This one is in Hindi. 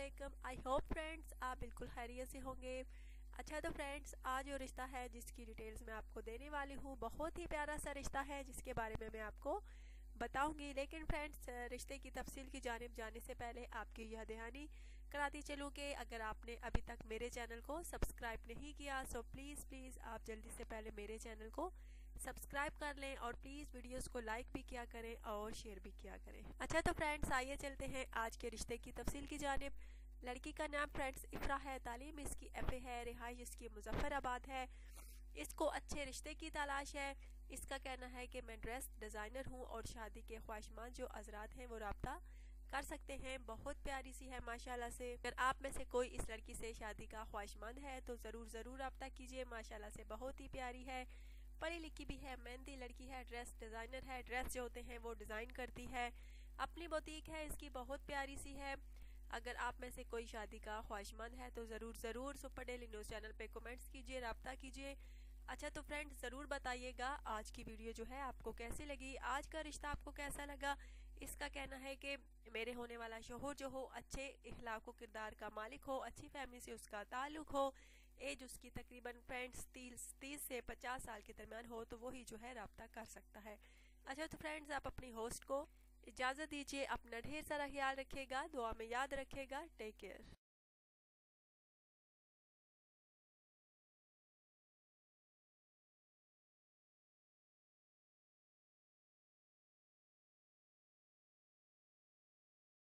वालेकुम। आई होप फ्रेंड्स आप बिल्कुल खैरियत से होंगे। अच्छा तो फ्रेंड्स आज जो रिश्ता है जिसकी डिटेल्स मैं आपको देने वाली हूँ बहुत ही प्यारा सा रिश्ता है जिसके बारे में मैं आपको बताऊंगी। लेकिन फ्रेंड्स रिश्ते की तफसील की जानिब जाने से पहले आपकी यह दहानी कराती चलूँ कि अगर आपने अभी तक मेरे चैनल को सब्सक्राइब नहीं किया सो प्लीज़ आप जल्दी से पहले मेरे चैनल को सब्सक्राइब कर लें और प्लीज़ वीडियोस को लाइक भी किया करें और शेयर भी किया करें। अच्छा तो फ्रेंड्स आइए चलते हैं आज के रिश्ते की तफसील की जानिब। लड़की का नाम फ्रेंड्स इफ्रा है, तालीम इसकी FA है, रिहाइश इसकी मुजफ्फराबाद है। इसको अच्छे रिश्ते की तलाश है। इसका कहना है कि मैं ड्रेस डिज़ाइनर हूँ और शादी के ख्वाहिशमंद जो हजरात हैं वो रब्ता कर सकते हैं। बहुत प्यारी सी है माशाल्लाह से। अगर आप में से कोई इस लड़की से शादी का ख्वाहिशमंद है तो ज़रूर रब्ता कीजिए। माशाल्लाह से बहुत ही प्यारी है, पढ़ी लिखी भी है, मेहनती लड़की है, ड्रेस डिज़ाइनर है, ड्रेस जो होते हैं वो डिज़ाइन करती है, अपनी बुटीक है इसकी, बहुत प्यारी सी है। अगर आप में से कोई शादी का ख्वाहिशमंद है तो ज़रूर सुपर डेली न्यूज़ चैनल पे कमेंट्स कीजिए, रब्ता कीजिए। अच्छा तो फ्रेंड्स ज़रूर बताइएगा आज की वीडियो जो है आपको कैसी लगी, आज का रिश्ता आपको कैसा लगा। इसका कहना है कि मेरे होने वाला शोहर जो हो अच्छे इखलाक व किरदार का मालिक हो, अच्छी फैमिली से उसका ताल्लुक हो, एज उसकी तकरीबन फ्रेंड्स 30 से 50 साल के दरमियान हो तो वही जो है रब्ता कर सकता है। अच्छा तो फ्रेंड्स आप अपनी होस्ट को इजाज़त दीजिए, अपना ढेर सारा ख्याल रखिएगा, दुआ में याद रखिएगा। Take care.